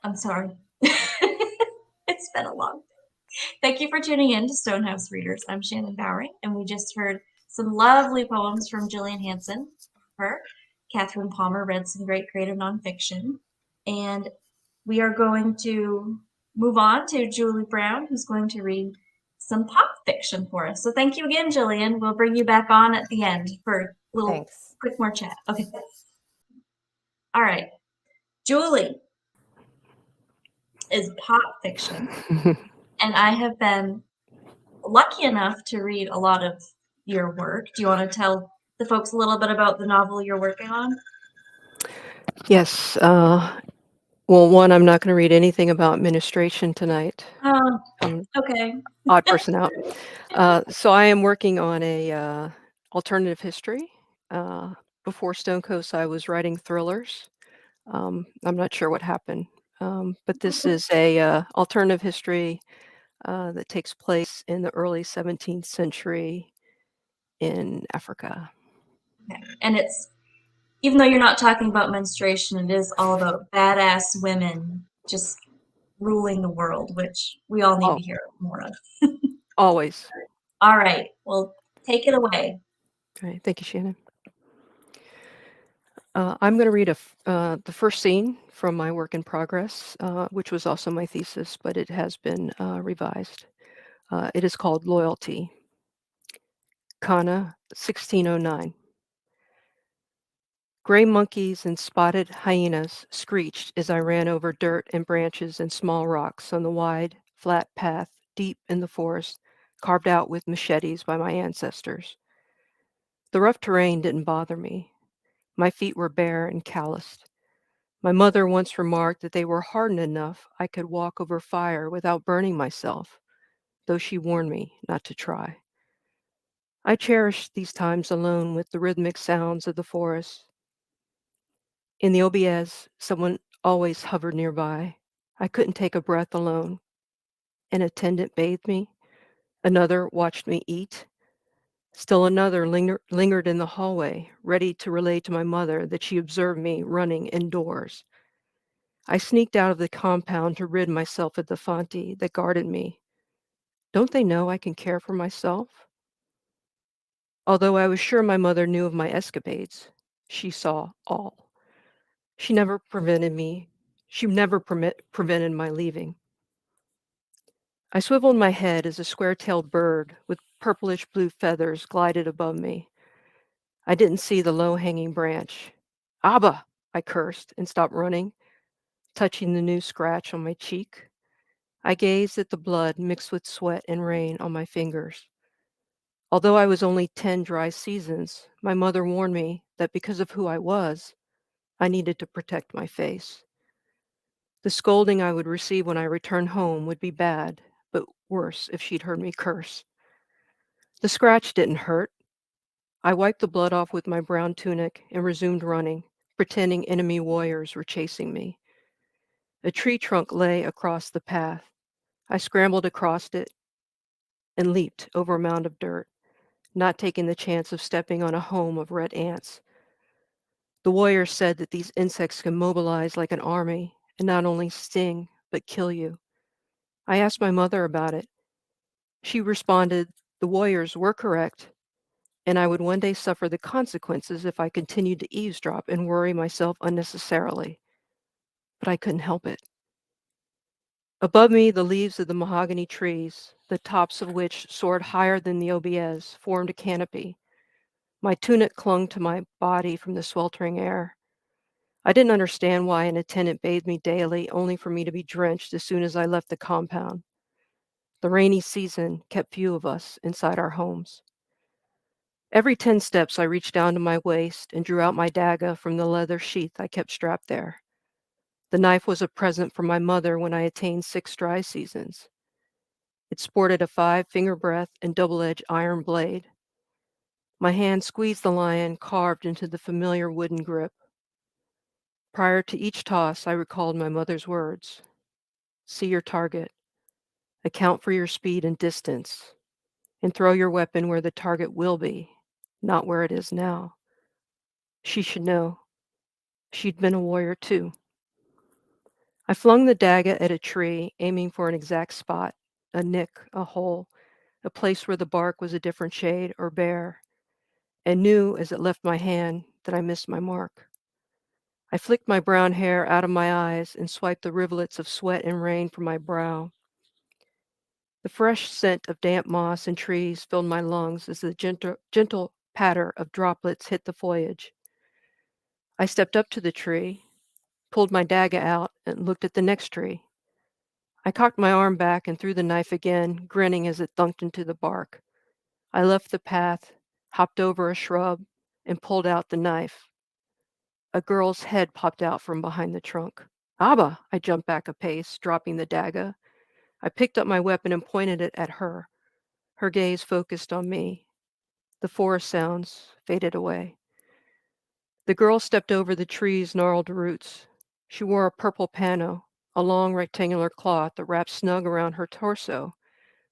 I'm sorry. It's been a long day. Thank you for tuning in to Stonehouse Readers. I'm Shannon Bowering, and we just heard some lovely poems from Jillian Hanson. Catherine Palmer read some great creative nonfiction. And we are going to move on to Julie Brown, who's going to read some pop fiction for us. So thank you again, Jillian. We'll bring you back on at the end for a little quick more chat. Okay. All right. Julie is pop fiction. And I have been lucky enough to read a lot of your work. Do you want to tell the folks a little bit about the novel you're working on? Yes. Well, one, I'm not going to read anything about menstruation tonight. Okay. Odd person out. So I am working on a alternative history. Before Stonecoast, I was writing thrillers. I'm not sure what happened, but this is a alternative history that takes place in the early 17th century in Africa. Okay. And even though you're not talking about menstruation, it is all about badass women just ruling the world, which we all need Oh, to hear more of. always. All right, well, take it away. All right. Thank you, Shannon. I'm going to read the first scene from my work in progress, which was also my thesis, but it has been revised. It is called Loyalty. Kana, 1609. Gray monkeys and spotted hyenas screeched as I ran over dirt and branches and small rocks on the wide, flat path deep in the forest, carved out with machetes by my ancestors. The rough terrain didn't bother me. My feet were bare and calloused. My mother once remarked that they were hardened enough I could walk over fire without burning myself, though she warned me not to try. I cherished these times alone with the rhythmic sounds of the forest. In the OBS, someone always hovered nearby. I couldn't take a breath alone. An attendant bathed me. Another watched me eat. Still another lingered in the hallway, ready to relay to my mother that she observed me running indoors. I sneaked out of the compound to rid myself of the Fanti that guarded me. Don't they know I can care for myself? Although I was sure my mother knew of my escapades, she saw all. She never prevented me. She never prevented my leaving. I swiveled my head as a square-tailed bird with purplish blue feathers glided above me. I didn't see the low-hanging branch. Abba! I cursed and stopped running, touching the new scratch on my cheek. I gazed at the blood mixed with sweat and rain on my fingers. Although I was only 10 dry seasons, my mother warned me that because of who I was, I needed to protect my face. The scolding I would receive when I returned home would be bad, but worse if she'd heard me curse. The scratch didn't hurt. I wiped the blood off with my brown tunic and resumed running, pretending enemy warriors were chasing me. A tree trunk lay across the path. I scrambled across it and leaped over a mound of dirt, not taking the chance of stepping on a home of red ants. The warriors said that these insects can mobilize like an army and not only sting, but kill you. I asked my mother about it. She responded, the warriors were correct, and I would one day suffer the consequences if I continued to eavesdrop and worry myself unnecessarily. But I couldn't help it. Above me, the leaves of the mahogany trees, the tops of which soared higher than the OBS, formed a canopy. My tunic clung to my body from the sweltering air. I didn't understand why an attendant bathed me daily, only for me to be drenched as soon as I left the compound. The rainy season kept few of us inside our homes. Every 10 steps, I reached down to my waist and drew out my dagger from the leather sheath I kept strapped there. The knife was a present from my mother when I attained 6 dry seasons. It sported a 5-finger breadth and double-edged iron blade. My hand squeezed the lion carved into the familiar wooden grip. Prior to each toss, I recalled my mother's words. See your target, account for your speed and distance, and throw your weapon where the target will be, not where it is now. She should know. She'd been a warrior too. I flung the dagger at a tree, aiming for an exact spot, a nick, a hole, a place where the bark was a different shade or bare, and knew as it left my hand that I missed my mark. I flicked my brown hair out of my eyes and swiped the rivulets of sweat and rain from my brow. The fresh scent of damp moss and trees filled my lungs as the gentle patter of droplets hit the foliage. I stepped up to the tree, pulled my dagger out, and looked at the next tree. I cocked my arm back and threw the knife again, grinning as it thunked into the bark. I left the path, hopped over a shrub, and pulled out the knife. A girl's head popped out from behind the trunk. Abba! I jumped back a pace, dropping the dagger. I picked up my weapon and pointed it at her. Her gaze focused on me. The forest sounds faded away. The girl stepped over the tree's gnarled roots. She wore a purple pano, a long rectangular cloth that wrapped snug around her torso,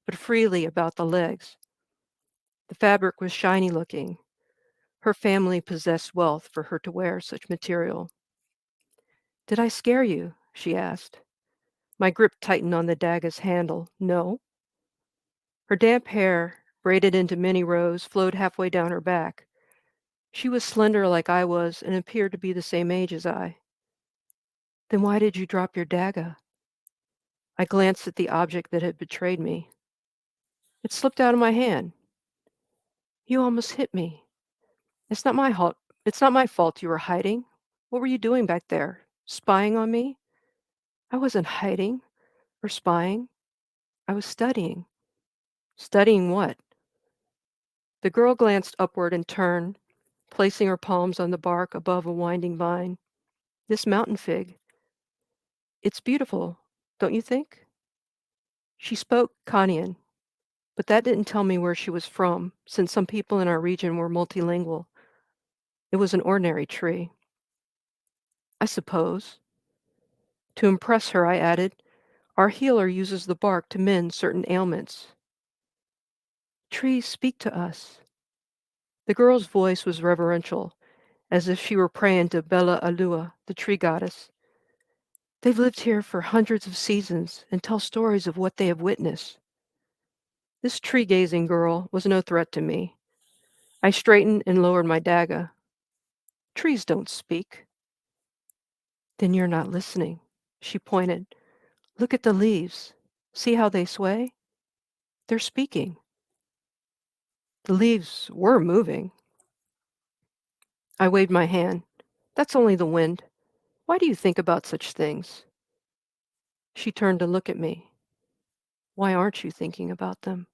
but freely about the legs. The fabric was shiny looking. Her family possessed wealth for her to wear such material. "Did I scare you?" she asked. My grip tightened on the dagger's handle. "No." Her damp hair, braided into many rows, flowed halfway down her back. She was slender like I was and appeared to be the same age as I. "Then why did you drop your dagger?" I glanced at the object that had betrayed me. It slipped out of my hand. "You almost hit me. It's not my fault. It's not my fault you were hiding. What were you doing back there? Spying on me?" "I wasn't hiding or spying. I was studying." "Studying what?" The girl glanced upward and turned, placing her palms on the bark above a winding vine. "This mountain fig. It's beautiful, don't you think?" She spoke Kanian, but that didn't tell me where she was from, since some people in our region were multilingual. It was an ordinary tree. "I suppose." To impress her, I added, "Our healer uses the bark to mend certain ailments." "Trees speak to us." The girl's voice was reverential, as if she were praying to Bella Alua, the tree goddess. "They've lived here for hundreds of seasons and tell stories of what they have witnessed." This tree-gazing girl was no threat to me. I straightened and lowered my dagger. "Trees don't speak." "Then you're not listening." She pointed. "Look at the leaves. See how they sway? They're speaking." The leaves were moving. I waved my hand. "That's only the wind. Why do you think about such things?" She turned to look at me. "Why aren't you thinking about them?"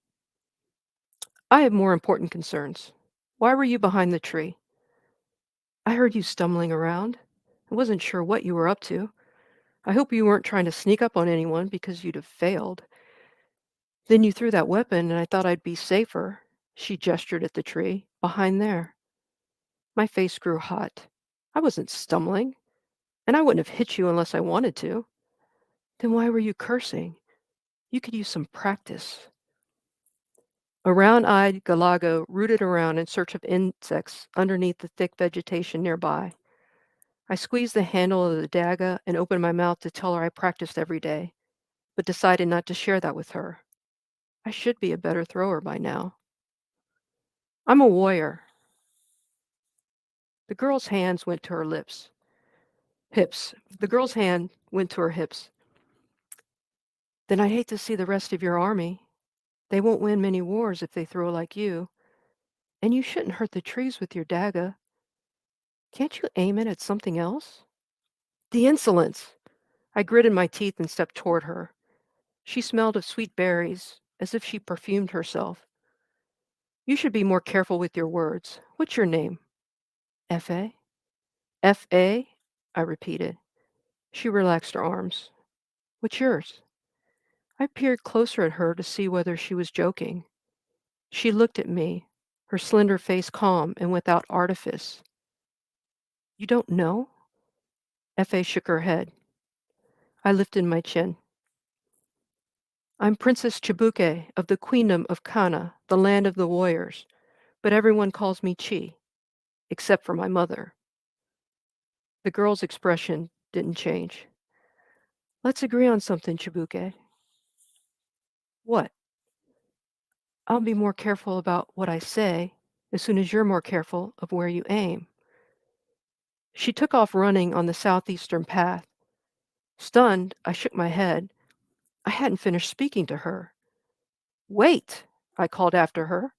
"I have more important concerns. Why were you behind the tree?" "I heard you stumbling around. I wasn't sure what you were up to. I hope you weren't trying to sneak up on anyone because you'd have failed. Then you threw that weapon and I thought I'd be safer." She gestured at the tree. "Behind there." My face grew hot. "I wasn't stumbling, and I wouldn't have hit you unless I wanted to." "Then why were you cursing? You could use some practice." A round-eyed galago rooted around in search of insects underneath the thick vegetation nearby. I squeezed the handle of the dagger and opened my mouth to tell her I practiced every day, but decided not to share that with her. I should be a better thrower by now. "I'm a warrior." The girl's hands went to her lips. Hips. The girl's hand went to her hips. "Then I'd hate to see the rest of your army. They won't win many wars if they throw like you. And you shouldn't hurt the trees with your dagger. Can't you aim it at something else?" The insolence! I gritted my teeth and stepped toward her. She smelled of sweet berries, as if she perfumed herself. "You should be more careful with your words. What's your name?" "F.A." "F.A.?" I repeated. She relaxed her arms. "What's yours?" I peered closer at her to see whether she was joking. She looked at me, her slender face calm and without artifice. "You don't know?" F.A. shook her head. I lifted my chin. "I'm Princess Chibuke of the Queendom of Kana, the land of the warriors, but everyone calls me Chi, except for my mother." The girl's expression didn't change. "Let's agree on something, Chibuke." "What?" "I'll be more careful about what I say as soon as you're more careful of where you aim." She took off running on the southeastern path. Stunned, I shook my head. I hadn't finished speaking to her. "Wait!" I called after her.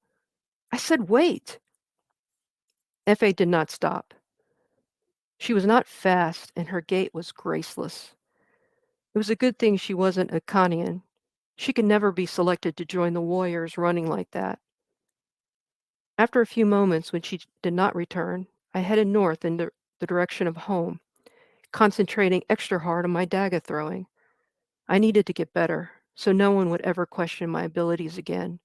"I said wait!" F.A. did not stop. She was not fast, and her gait was graceless. It was a good thing she wasn't a Kanian. She could never be selected to join the warriors running like that. After a few moments, when she did not return, I headed north in the direction of home, concentrating extra hard on my dagger throwing. I needed to get better, so no one would ever question my abilities again.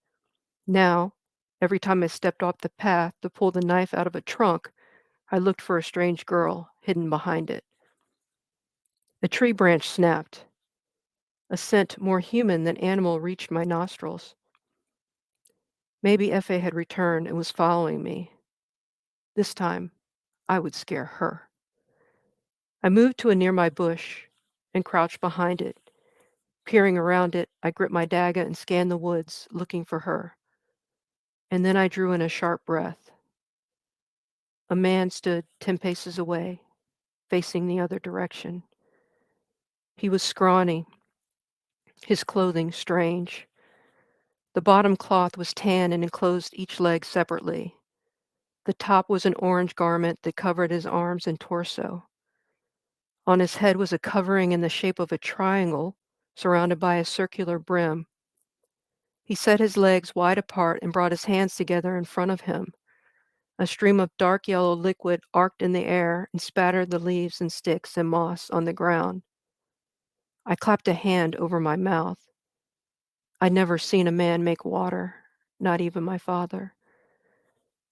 Now, every time I stepped off the path to pull the knife out of a trunk, I looked for a strange girl hidden behind it. A tree branch snapped. A scent more human than animal reached my nostrils. Maybe F.A. had returned and was following me. This time, I would scare her. I moved to a nearby bush and crouched behind it. Peering around it, I gripped my dagger and scanned the woods, looking for her. And then I drew in a sharp breath. A man stood 10 paces away, facing the other direction. He was scrawny, his clothing strange. The bottom cloth was tan and enclosed each leg separately. The top was an orange garment that covered his arms and torso. On his head was a covering in the shape of a triangle, surrounded by a circular brim. He set his legs wide apart and brought his hands together in front of him. A stream of dark yellow liquid arced in the air and spattered the leaves and sticks and moss on the ground. I clapped a hand over my mouth. I'd never seen a man make water, not even my father.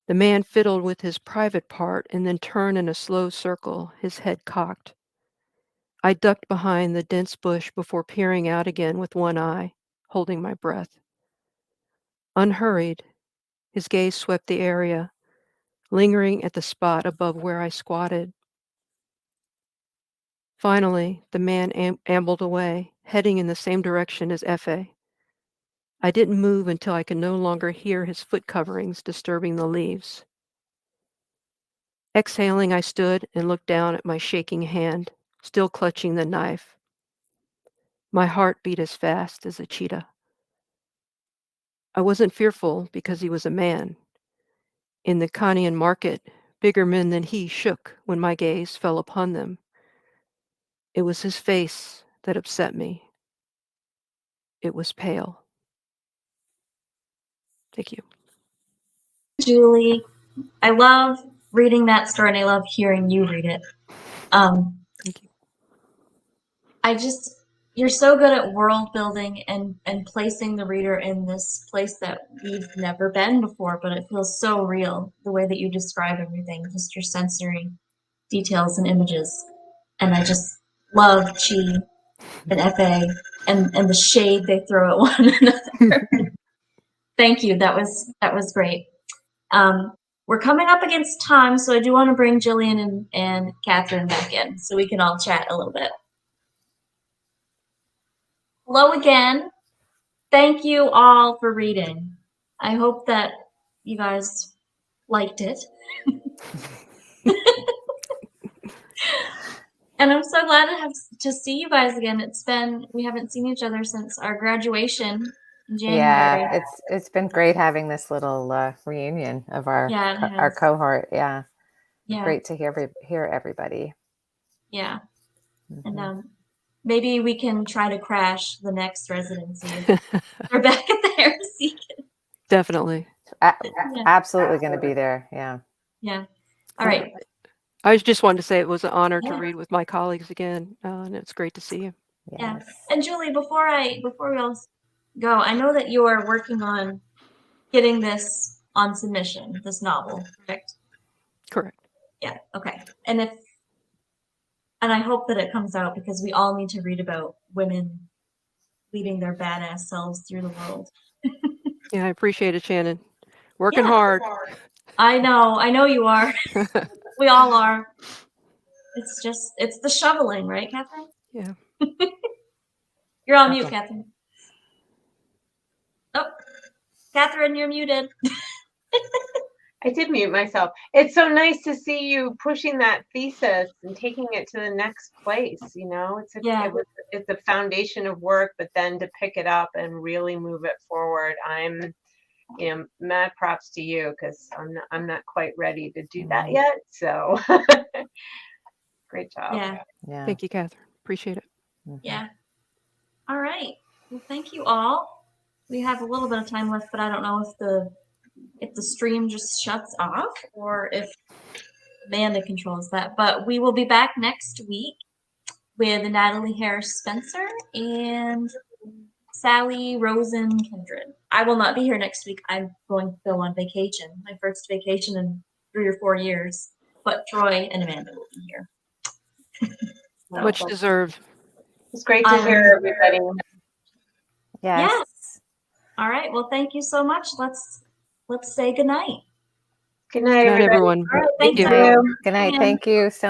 The man fiddled with his private part and then turned in a slow circle, his head cocked. I ducked behind the dense bush before peering out again with one eye, holding my breath. Unhurried, his gaze swept the area, lingering at the spot above where I squatted. Finally, the man ambled away, heading in the same direction as Effie. I didn't move until I could no longer hear his foot coverings disturbing the leaves. Exhaling, I stood and looked down at my shaking hand, still clutching the knife. My heart beat as fast as a cheetah. I wasn't fearful because he was a man. In the Canaan market, bigger men than he shook when my gaze fell upon them. It was his face that upset me. It was pale. Thank you. Julie, I love reading that story and I love hearing you read it. Thank you. You're so good at world building and placing the reader in this place that we've never been before, but it feels so real, the way that you describe everything, just your sensory details and images. And I just love Chi and Efe and the shade they throw at one another. Thank you. That was great. We're coming up against time, so I do want to bring Jillian and Catherine back in so we can all chat a little bit. Hello again. Thank you all for reading. I hope that you guys liked it. And I'm so glad to see you guys again. We haven't seen each other since our graduation in January. Yeah, it's been great having this little reunion of our cohort. Yeah. Great to hear everybody. Yeah. Mm-hmm. And maybe we can try to crash the next residency. We're back at the Heresy. Definitely. Absolutely going to be there. Yeah. Yeah. All right. I just wanted to say it was an honor to read with my colleagues again, and it's great to see you. Yes. Yeah. And Julie, before we all go, I know that you are working on getting this on submission, this novel, correct? Correct. Yeah. Okay. And I hope that it comes out because we all need to read about women leading their badass selves through the world. Yeah, I appreciate it, Shannon. Working hard. I know you are. We all are. It's the shoveling, right, Catherine? Yeah. You're on mute, Catherine. Oh, Catherine, you're muted. I did mute myself. It's so nice to see you pushing that thesis and taking it to the next place. You know, it's a foundation of work, but then to pick it up and really move it forward, mad props to you because I'm not quite ready to do that yet. So great job. Yeah. Thank you, Catherine. Appreciate it. Yeah. All right. Well, thank you all. We have a little bit of time left, but I don't know if the stream just shuts off or if Amanda controls that. But we will be back next week with Natalie Harris Spencer and Sally Rosen Kindred. I will not be here next week. I'm going to go on vacation, my first vacation in 3 or 4 years. But Troy and Amanda will be here. Much deserved. It's great to hear everybody. Yes. Yeah. All right. Well, thank you so much. Let's say goodnight. Good night, Good night, everybody. everyone. All right, Thank thank you. you. Good night. Yeah. Thank you so